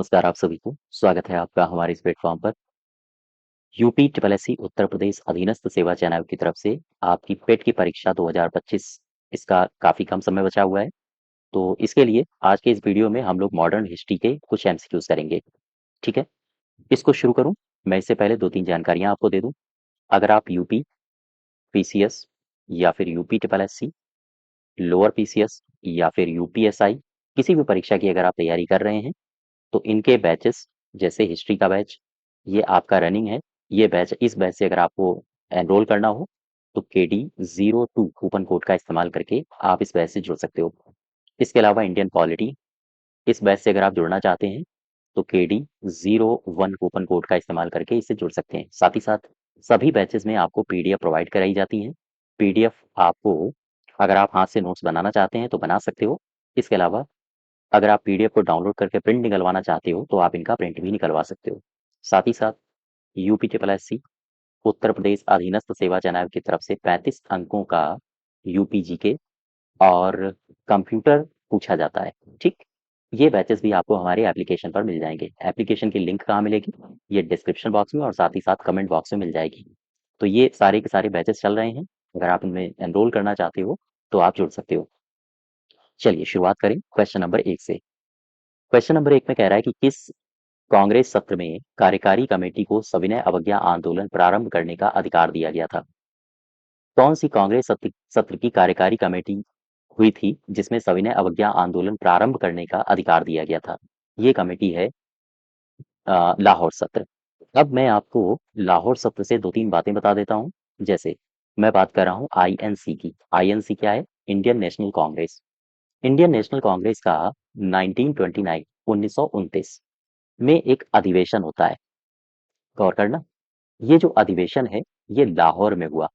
नमस्कार आप सभी को। स्वागत है आपका हमारे इस प्लेटफ़ॉर्म पर। UP triple SC Uttar Pradesh अधीनस्थ सेवा चयन आयोग की तरफ से आपकी पेट की परीक्षा 2025 इसका काफ़ी कम समय बचा हुआ है। तो इसके लिए आज के इस वीडियो में हम लोग मॉडर्न हिस्ट्री के कुछ एमसीक्यूज़ करेंगे, ठीक है? इसको शुरू करूँ, मैं इससे पहले 2-3 जानकारियाँ आपको दे दूँ। अगर आप यूपी, पीसीएस या फिर UP triple SC, lower PCS या फिर यूपीएसआई किसी भी परीक्षा की अगर आप तैयारी कर रहे हैं, तो इनके बैचेस जैसे हिस्ट्री का बैच ये आपका रनिंग है। ये बैच इस बैच से अगर आपको एनरोल करना हो तो KD02 कूपन कोड का इस्तेमाल करके आप इस बैच से जुड़ सकते हो। इसके अलावा इंडियन पॉलिटी इस बैच से अगर आप जुड़ना चाहते हैं तो KD01 कूपन कोड का इस्तेमाल करके इससे जुड़ सकते हैं। साथ ही साथ सभी बैचेस में आपको पीडीएफ प्रोवाइड कराई जाती हैं। पीडीएफ आपको अगर आप हाथ से नोट्स बनाना चाहते हैं तो बना सकते हो। इसके अलावा अगर आप पीडीएफ को डाउनलोड करके प्रिंट निकलवाना चाहते हो तो आप इनका प्रिंट भी निकलवा सकते हो। साथ ही साथ UP triple SC Uttar Pradesh अधीनस्थ सेवा चयन आयोग की तरफ से 35 अंकों का यूपी जीके और कंप्यूटर पूछा जाता है, ठीक? ये बैचेस भी आपको हमारे एप्लीकेशन पर मिल जाएंगे। एप्लीकेशन की लिंक कहाँ मिलेगी? ये डिस्क्रिप्शन बॉक्स में और साथ ही साथ कमेंट बॉक्स में मिल जाएगी। तो ये सारे के सारे बैचेस चल रहे हैं। अगर आप इनमें एनरोल करना चाहते हो तो आप जुड़ सकते हो। चलिए शुरुआत करें क्वेश्चन नंबर 1 से। क्वेश्चन नंबर 1 में कह रहा है कि किस कांग्रेस सत्र में कार्यकारी कमेटी को सविनय अवज्ञा आंदोलन प्रारंभ करने का अधिकार दिया गया था? कौन सी कांग्रेस सत्र की कार्यकारी कमेटी हुई थी जिसमें सविनय अवज्ञा आंदोलन प्रारंभ करने का अधिकार दिया गया था? ये कमेटी है लाहौर सत्र। अब मैं आपको लाहौर सत्र से 2-3 बातें बता देता हूँ। जैसे मैं बात कर रहा हूँ आईएनसी की। आईएनसी क्या है? Indian national Congress. Indian national Congress का 1929 1929 में एक अधिवेशन होता है। गौर करना, ये जो अधिवेशन है ये लाहौर में हुआ।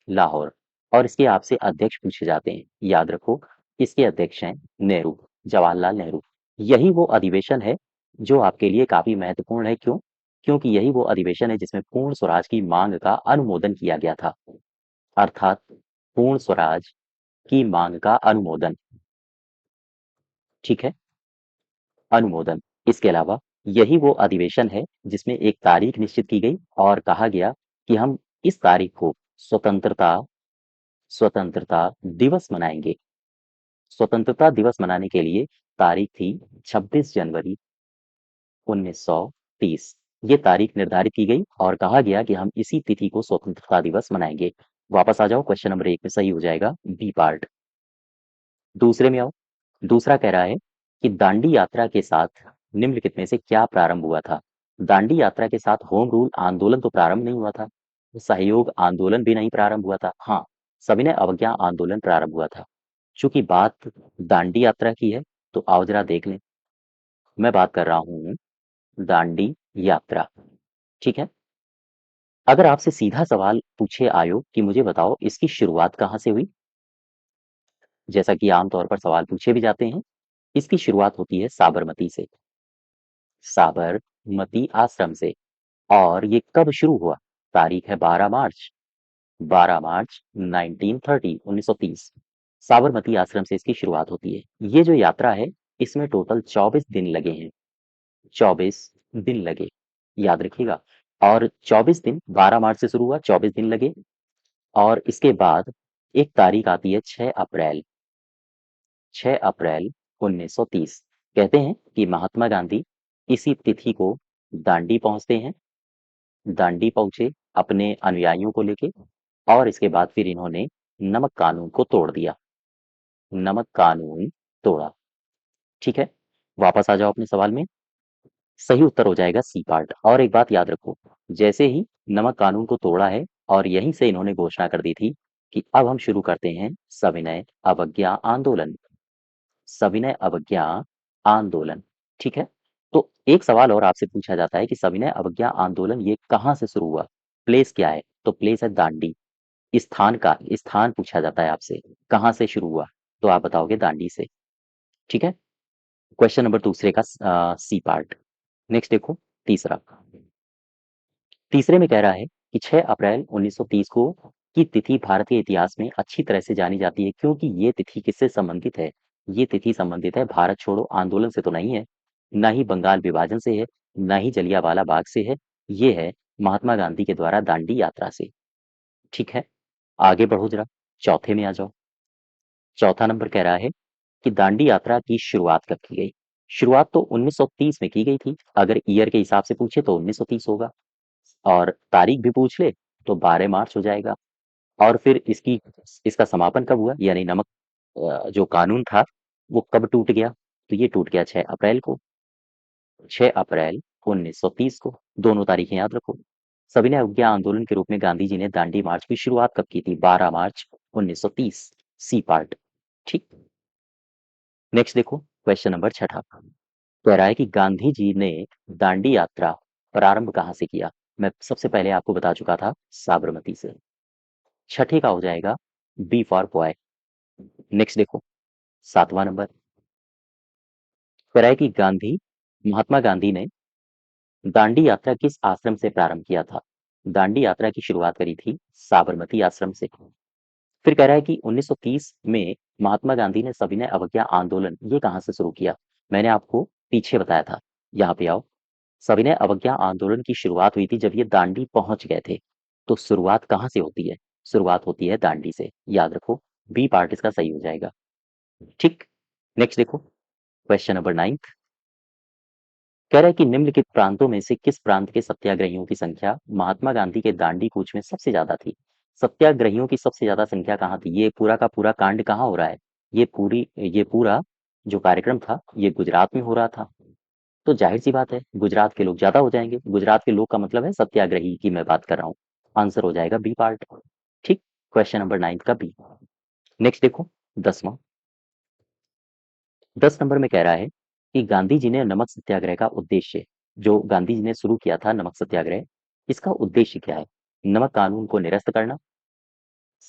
लाहौर। और इसके आपसे अध्यक्ष पूछे जाते हैं। याद रखो, इसके अध्यक्ष हैं नेहरू, जवाहरलाल नेहरू। यही वो अधिवेशन है जो आपके लिए काफी महत्वपूर्ण है। क्यों? क्योंकि यही वो अधिवेशन है जिसमें पूर्ण स्वराज की मांग का अनुमोदन किया गया था। अर्थात पूर्ण स्वराज की मांग का अनुमोदन, ठीक है? अनुमोदन। इसके अलावा यही वो अधिवेशन है जिसमें एक तारीख निश्चित की गई और कहा गया कि हम इस तारीख को स्वतंत्रता स्वतंत्रता दिवस मनाएंगे। स्वतंत्रता दिवस मनाने के लिए तारीख थी 26 जनवरी 1930। ये तारीख निर्धारित की गई और कहा गया कि हम इसी तिथि को स्वतंत्रता दिवस मनाएंगे। वापस आ जाओ, क्वेश्चन नंबर 1 में सही हो जाएगा बी पार्ट। दूसरे में आओ। दूसरा कह रहा है कि दांडी यात्रा के साथ निम्नलिखित में से क्या प्रारंभ हुआ था? दांडी यात्रा के साथ होम रूल आंदोलन तो प्रारंभ नहीं हुआ था। सहयोग आंदोलन भी नहीं प्रारंभ हुआ था। हाँ, सविनय अवज्ञा आंदोलन प्रारंभ हुआ था। चूंकि बात दांडी यात्रा की है तो आओ जरा देख लें। मैं बात कर रहा हूँ दांडी यात्रा, ठीक है? अगर आपसे सीधा सवाल पूछे आयोग कि मुझे बताओ इसकी शुरुआत कहाँ से हुई, जैसा कि आमतौर पर सवाल पूछे भी जाते हैं, इसकी शुरुआत होती है साबरमती से। साबरमती आश्रम से। और ये कब शुरू हुआ? तारीख है 12 मार्च 12 मार्च 1930 साबरमती आश्रम से इसकी शुरुआत होती है। ये जो यात्रा है इसमें टोटल 24 दिन लगे हैं। 24 दिन लगे, याद रखिएगा। और 24 दिन 12 मार्च से शुरू हुआ, 24 दिन लगे। और इसके बाद एक तारीख आती है 6 अप्रैल 6 अप्रैल 1930। कहते हैं कि महात्मा गांधी इसी तिथि को दांडी पहुंचते हैं। दांडी पहुंचे अपने अनुयायियों को लेके और इसके बाद फिर इन्होंने नमक कानून को तोड़ दिया। नमक कानून तोड़ा, ठीक है? वापस आ जाओ अपने सवाल में। सही उत्तर हो जाएगा सी पार्ट। और एक बात याद रखो, जैसे ही नमक कानून को तोड़ा है और यहीं से इन्होंने घोषणा कर दी थी कि अब हम शुरू करते हैं सविनय अवज्ञा आंदोलन। सविनय अवज्ञा आंदोलन, ठीक है? तो एक सवाल और आपसे पूछा जाता है कि सविनय अवज्ञा आंदोलन ये कहाँ से शुरू हुआ? प्लेस क्या है? तो प्लेस है दांडी। स्थान पूछा जाता है आपसे, कहाँ से शुरू हुआ? तो आप बताओगे दांडी से, ठीक है? क्वेश्चन नंबर दूसरे का सी पार्ट। नेक्स्ट देखो, तीसरा। तीसरे में कह रहा है कि 6 अप्रैल 1930 को की तिथि भारतीय इतिहास में अच्छी तरह से जानी जाती है क्योंकि ये तिथि किससे संबंधित है? ये तिथि संबंधित है भारत छोड़ो आंदोलन से तो नहीं है। ना ही बंगाल विभाजन से है, ना ही जलियांवाला बाग से है, ये है महात्मा गांधी के द्वारा दांडी यात्रा से। ठीक है, आगे बढ़ो जरा, चौथे में आ जाओ। चौथा नंबर कह रहा है कि दांडी यात्रा की शुरुआत कब की गई? शुरुआत तो 1930 में की गई थी, अगर ईयर के हिसाब से पूछे तो 1930 होगा, और तारीख भी पूछ ले तो 12 मार्च हो जाएगा। और फिर इसका समापन कब हुआ, यानी नमक जो कानून था वो कब टूट गया? तो ये टूट गया 6 अप्रैल को, 6 अप्रैल 1930 को। दोनों तारीखें याद रखो। सविनय अवज्ञा आंदोलन के रूप में गांधी जी ने दांडी मार्च की शुरुआत कब की थी? 12 मार्च 1930। C part. ठीक। नेक्स्ट देखो, क्वेश्चन नंबर छठा कह रहा है कि गांधी जी ने दांडी यात्रा प्रारंभ कहाँ से किया? मैं सबसे पहले आपको बता चुका था, साबरमती से। छठे का हो जाएगा बी फॉर बॉय। नेक्स्ट देखो, सातवां नंबर कह रहा है कि महात्मा गांधी ने दांडी यात्रा किस आश्रम से प्रारंभ किया था? दांडी यात्रा की शुरुआत करी थी साबरमती आश्रम से। फिर कह रहा है कि 1930 में महात्मा गांधी ने सविनय अवज्ञा आंदोलन ये कहाँ से शुरू किया? मैंने आपको पीछे बताया था, यहाँ पे आओ। सविनय अवज्ञा आंदोलन की शुरुआत हुई थी जब ये दांडी पहुंच गए थे। तो शुरुआत कहाँ से होती है? शुरुआत होती है दांडी से, याद रखो। बी पार्ट इसका सही हो जाएगा। ठीक। नेक्स्ट देखो, क्वेश्चन नंबर 9 कह रहा है कि निम्नलिखित प्रांतों में से किस प्रांत के सत्याग्रहियों की संख्या महात्मा गांधी के दांडी कूच में सबसे ज्यादा थी? सत्याग्रहियों की सबसे ज्यादा संख्या कहाँ थी? ये पूरा का पूरा कांड कहाँ हो रहा है? ये पूरा जो कार्यक्रम था ये गुजरात में हो रहा था। तो जाहिर सी बात है गुजरात के लोग ज्यादा हो जाएंगे। गुजरात के लोग का मतलब है सत्याग्रही की मैं बात कर रहा हूँ। आंसर हो जाएगा बी पार्ट। ठीक। क्वेश्चन नंबर 9 का बी। नेक्स्ट देखो, 10वां। 10 नंबर में कह रहा है कि गांधी जी ने नमक सत्याग्रह का उद्देश्य, जो गांधी जी ने शुरू किया था नमक सत्याग्रह, इसका उद्देश्य क्या है? नमक कानून को निरस्त करना,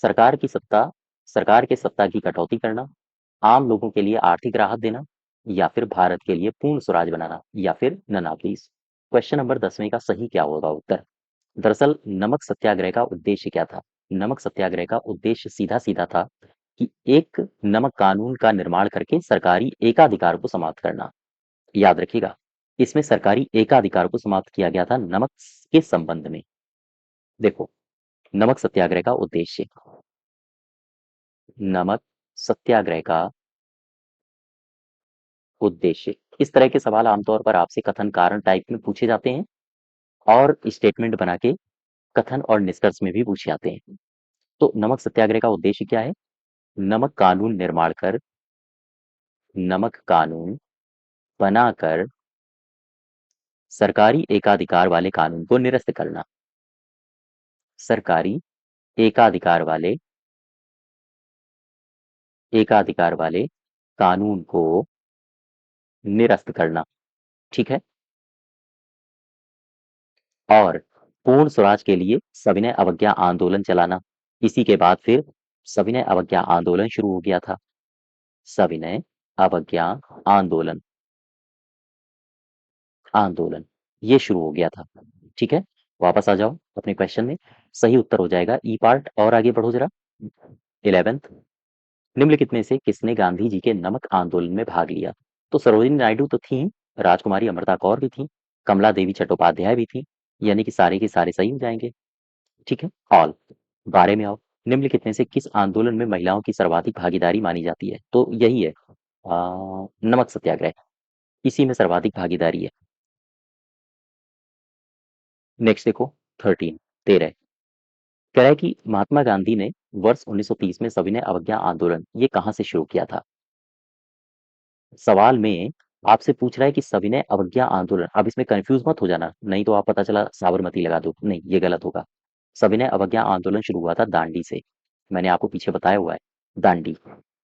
सरकार की सत्ता सरकार के सत्ता की कटौती करना, आम लोगों के लिए आर्थिक राहत देना, या फिर भारत के लिए पूर्ण स्वराज बनाना, या फिर none of these. Question number 10वें का सही क्या होगा उत्तर? दरअसल नमक सत्याग्रह का उद्देश्य क्या था? नमक सत्याग्रह का उद्देश्य सीधा सीधा था कि एक नमक कानून का निर्माण करके सरकारी एकाधिकार को समाप्त करना। याद रखिएगा, इसमें सरकारी एकाधिकार को समाप्त किया गया था नमक के संबंध में। देखो, नमक सत्याग्रह का उद्देश्य, नमक सत्याग्रह का उद्देश्य। इस तरह के सवाल आमतौर पर आपसे कथन कारण टाइप में पूछे जाते हैं, और स्टेटमेंट बना के कथन और निष्कर्ष में भी पूछे जाते हैं। तो नमक सत्याग्रह का उद्देश्य क्या है? नमक कानून निर्माण कर, नमक कानून बनाकर सरकारी एकाधिकार वाले कानून को निरस्त करना। सरकारी एकाधिकार वाले कानून को निरस्त करना। ठीक है। और पूर्ण स्वराज के लिए सविनय अवज्ञा आंदोलन चलाना। इसी के बाद फिर सविनय अवज्ञा आंदोलन शुरू हो गया था। सविनय अवज्ञा आंदोलन आंदोलन ये शुरू हो गया था। ठीक है, वापस आ जाओ अपने क्वेश्चन में। सही उत्तर हो जाएगा ई पार्ट। और आगे बढ़ो जरा। 11th, निम्नलिखित में से किसने गांधी जी के नमक आंदोलन में भाग लिया? तो सरोजिनी नायडू तो थी, राजकुमारी अमृता कौर भी थी, कमला देवी चट्टोपाध्याय भी थी, यानी कि सारे के सारे सही हो जाएंगे। ठीक है, ऑल। बारे में आओ। निम्नलिखित में से किस आंदोलन में महिलाओं की सर्वाधिक भागीदारी मानी जाती है? तो यही है, नमक सत्याग्रह, इसी में सर्वाधिक भागीदारी है। नेक्स्ट देखो, 13, 13 कह रहा है कि महात्मा गांधी ने वर्ष 1930 में सविनय अवज्ञा आंदोलन ये कहाँ से शुरू किया था? सवाल में आपसे पूछ रहा है कि सविनय अवज्ञा आंदोलन। अब इसमें कंफ्यूज मत हो जाना, नहीं तो आप पता चला साबरमती लगा दो, नहीं ये गलत होगा। सविनय अवज्ञा आंदोलन शुरू हुआ था दांडी से। मैंने आपको पीछे बताया हुआ है, दांडी।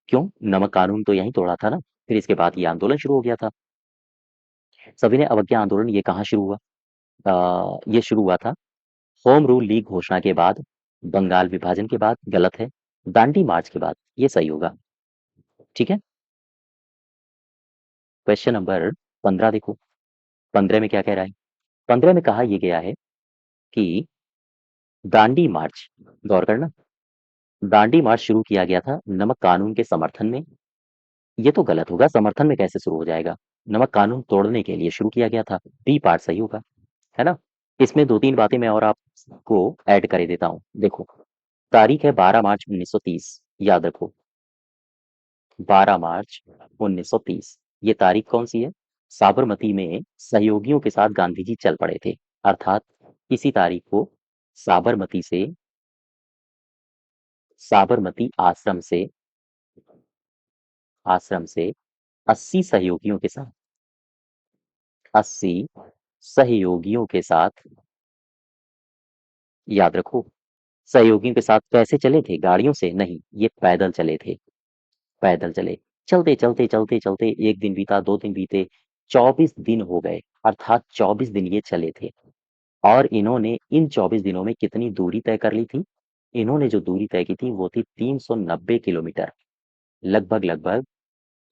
क्यों? नमक कानून तो यहीं तोड़ा था ना, फिर इसके बाद ये आंदोलन शुरू हो गया था। सविनय अवज्ञा आंदोलन ये कहाँ शुरू हुआ? ये शुरू हुआ था होम रूल लीग घोषणा के बाद, बंगाल विभाजन के बाद गलत है, दांडी मार्च के बाद ये सही होगा। ठीक है। क्वेश्चन नंबर 15 देखो। 15 में क्या कह रहा है? 15 में कहा यह गया है कि दांडी मार्च, गौर करना, दांडी मार्च शुरू किया गया था नमक कानून के समर्थन में। ये तो गलत होगा, समर्थन में कैसे शुरू हो जाएगा? नमक कानून तोड़ने के लिए शुरू किया गया था। बी पार्ट सही होगा, है ना। इसमें 2-3 बातें मैं और आपको ऐड कर देता हूँ। देखो, तारीख है 12 मार्च 1930, याद रखो 12 मार्च 1930। ये तारीख कौन सी है? साबरमती में सहयोगियों के साथ गांधी जी चल पड़े थे, अर्थात इसी तारीख को साबरमती आश्रम से 80 सहयोगियों के साथ 80 सहयोगियों के साथ, याद रखो, सहयोगियों के साथ कैसे चले थे? गाड़ियों से नहीं, ये पैदल चले थे, पैदल चले। चलते चलते चलते चलते एक दिन बीता, 2 दिन बीते, 24 दिन हो गए, अर्थात 24 दिन ये चले थे। और इन्होंने इन 24 दिनों में कितनी दूरी तय कर ली थी? इन्होंने जो दूरी तय की थी वो थी 390 किलोमीटर, लगभग लगभग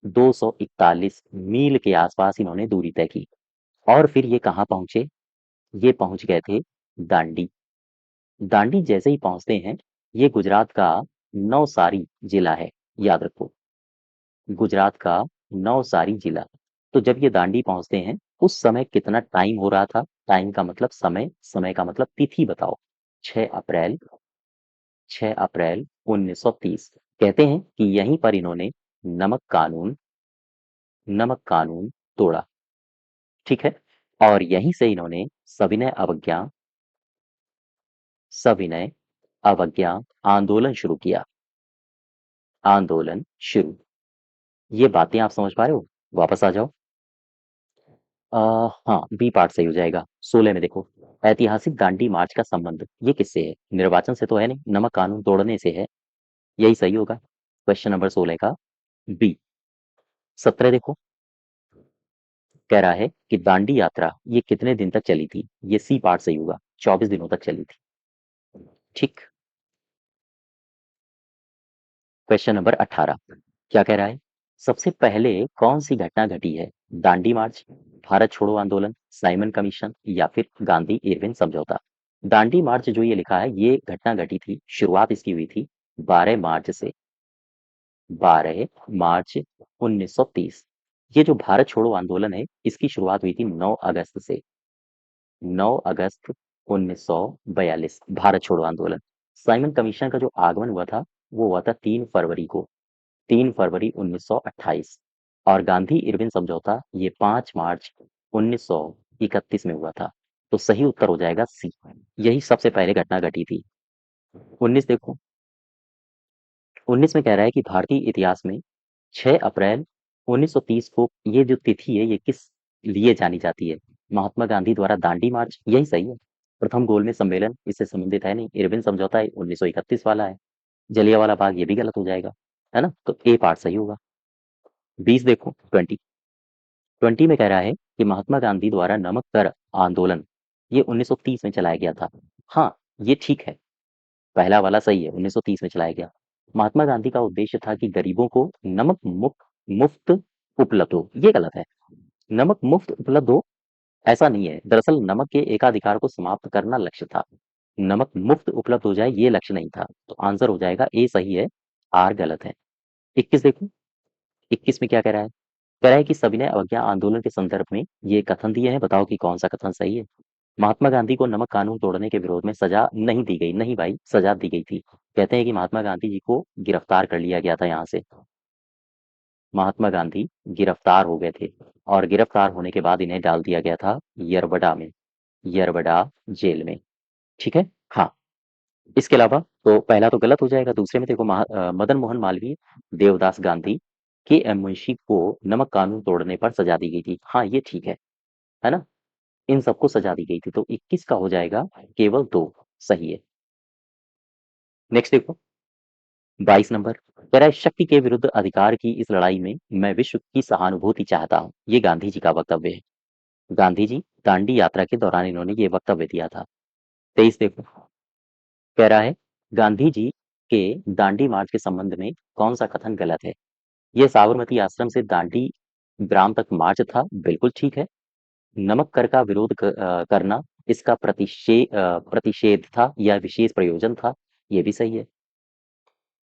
241 मील के आसपास इन्होंने दूरी तय की। और फिर ये कहाँ पहुंचे? ये पहुंच गए थे दांडी। दांडी जैसे ही पहुंचते हैं, ये गुजरात का नवसारी जिला है, याद रखो, गुजरात का नवसारी जिला। तो जब ये दांडी पहुंचते हैं, उस समय कितना टाइम हो रहा था? टाइम का मतलब समय, समय का मतलब तिथि बताओ। 6 अप्रैल 6 अप्रैल 1930। कहते हैं कि यहीं पर इन्होंने नमक कानून नमक कानून तोड़ा, ठीक है। और यहीं से इन्होंने सविनय अवज्ञा आंदोलन शुरू किया। आंदोलन शुरू। ये बातें आप समझ पा रहे हो? वापस आ जाओ। हाँ, बी पार्ट सही हो जाएगा। 16 में देखो, ऐतिहासिक दांडी मार्च का संबंध ये किससे है? निर्वाचन से तो है नहीं, नमक कानून तोड़ने से है, यही सही होगा। क्वेश्चन नंबर 16 का बी। 17 देखो, कह रहा है कि दांडी यात्रा ये कितने दिन तक चली थी? ये सी पार्ट सही होगा, 24 दिनों तक चली थी, ठीक। क्वेश्चन नंबर 18 क्या कह रहा है? सबसे पहले कौन सी घटना घटी है? दांडी मार्च, भारत छोड़ो आंदोलन, साइमन कमीशन, या फिर गांधी इरविन समझौता। दांडी मार्च जो ये लिखा है, ये घटना घटी थी, शुरुआत इसकी हुई थी 12 मार्च से, 12 मार्च 1930। ये जो भारत छोड़ो आंदोलन है, इसकी शुरुआत हुई थी 9 अगस्त से, 9 अगस्त 1942, भारत छोड़ो आंदोलन। साइमन कमीशन का जो आगमन हुआ था, वो हुआ था 3 फरवरी को, 3 फरवरी 1928। और गांधी इरविन समझौता ये 5 मार्च 1931 में हुआ था। तो सही उत्तर हो जाएगा सी, यही सबसे पहले घटना घटी थी। 19 देखो, 19 में कह रहा है कि भारतीय इतिहास में 6 अप्रैल 1930 को ये जो तिथि है, ये किस लिए जानी जाती है? महात्मा गांधी द्वारा दांडी मार्च, यही सही है। प्रथम गोलमेज सम्मेलन इससे संबंधित है नहीं, इरविन समझौता 1931 वाला है। जलियांवाला बाग ये भी गलत हो जाएगा, है ना। तो ए पार्ट सही होगा। 20 देखो, 20 में कह रहा है कि महात्मा गांधी द्वारा नमक कर आंदोलन ये 1930 में चलाया गया था। हाँ, ये ठीक है, पहला वाला सही है, 1930 में चलाया गया। महात्मा गांधी का उद्देश्य था कि गरीबों को नमक मुफ्त उपलब्ध हो, ये गलत है। नमक मुफ्त उपलब्ध हो ऐसा नहीं है, दरअसल नमक के एकाधिकार को समाप्त करना लक्ष्य था। नमक मुफ्त उपलब्ध हो जाए ये लक्ष्य नहीं था। तो आंसर हो जाएगा ए सही है, आर गलत है। 21 देखो, 21 में क्या कह रहा है? कह रहा है कि सविनय अवज्ञा आंदोलन के संदर्भ में ये कथन दिए हैं, बताओ कि कौन सा कथन सही है। महात्मा गांधी को नमक कानून तोड़ने के विरोध में सजा नहीं दी गई, नहीं भाई, सजा दी गई थी। कहते हैं कि महात्मा गांधी जी को गिरफ्तार कर लिया गया था, यहाँ से महात्मा गांधी गिरफ्तार हो गए थे, और गिरफ्तार होने के बाद इन्हें डाल दिया गया था यरबडा में, यरबडा जेल में, ठीक है। हाँ, इसके अलावा तो पहला तो गलत हो जाएगा। दूसरे में देखो, मदन मोहन मालवीय, देवदास गांधी, के एम मुंशी को नमक कानून तोड़ने पर सजा दी गई थी, हाँ ये ठीक है ना। इन सबको सजा दी गई थी, तो 21 का हो जाएगा केवल 2 सही है। नेक्स्ट देखो, 22 नंबर कह रहा है, शक्ति के विरुद्ध अधिकार की इस लड़ाई में मैं विश्व की सहानुभूति चाहता हूँ। ये गांधी जी का वक्तव्य है। गांधी जी दांडी यात्रा के दौरान इन्होंने ये वक्तव्य दिया था। 23 देखो, कह रहा है, गांधी जी के दांडी मार्च के संबंध में कौन सा कथन गलत है? ये साबरमती आश्रम से दांडी ग्राम तक मार्च था, बिल्कुल ठीक है। नमक कर का विरोध करना इसका प्रतिषेध था या विशेष प्रयोजन था, ये भी सही है।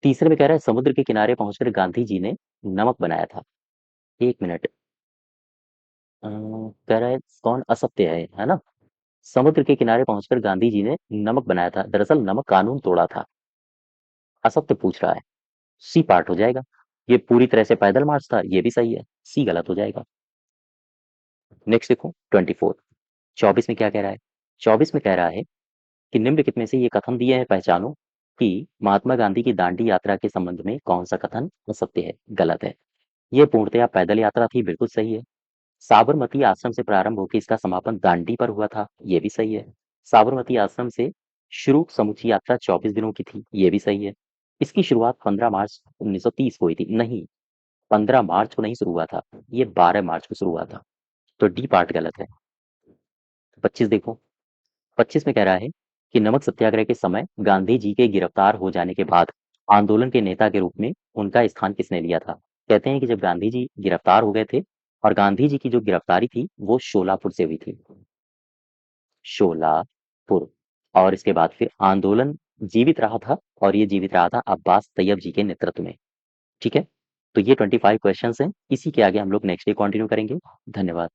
तीसरे में कह रहा है, समुद्र के किनारे पहुंचकर गांधी जी ने नमक बनाया था। 1 मिनट, कह रहा है कौन असत्य है ना? समुद्र के किनारे पहुंचकर गांधी जी ने नमक बनाया था, दरअसल नमक कानून तोड़ा था। असत्य पूछ रहा है, सी पार्ट हो जाएगा। ये पूरी तरह से पैदल मार्च था, ये भी सही है, सी गलत हो जाएगा। नेक्स्ट देखो 24। 24 में क्या कह रहा है? 24 में कह रहा है कि निम्नलिखित में से ये कथन दिए हैं, पहचानो कि महात्मा गांधी की दांडी यात्रा के संबंध में कौन सा कथन असत्य है, गलत है। ये पूर्णतया पैदल यात्रा थी, बिल्कुल सही है। साबरमती आश्रम से प्रारंभ होकर इसका समापन दांडी पर हुआ था, ये भी सही है। साबरमती आश्रम से शुरू समूची यात्रा 24 दिनों की थी, ये भी सही है। इसकी शुरुआत 15 मार्च 1930 को हुई थी, नहीं, 15 मार्च को नहीं शुरू हुआ था, ये 12 मार्च को शुरू हुआ था। तो डी पार्ट गलत है। 25 देखो। 25 में कह रहा है कि नमक सत्याग्रह के समय गांधी जी के गिरफ्तार हो जाने के बाद आंदोलन के नेता के रूप में उनका स्थान किसने लिया था? कहते हैं कि जब गांधी जी गिरफ्तार हो गए थे, और गांधी जी की जो गिरफ्तारी थी वो शोलापुर से हुई थी, शोलापुर। और इसके बाद फिर आंदोलन जीवित रहा था, और ये जीवित रहा था अब्बास तैयब जी के नेतृत्व में। ठीक है, तो ये 25 क्वेश्चंस हैं, इसी के आगे हम लोग नेक्स्ट डे कंटिन्यू करेंगे। धन्यवाद।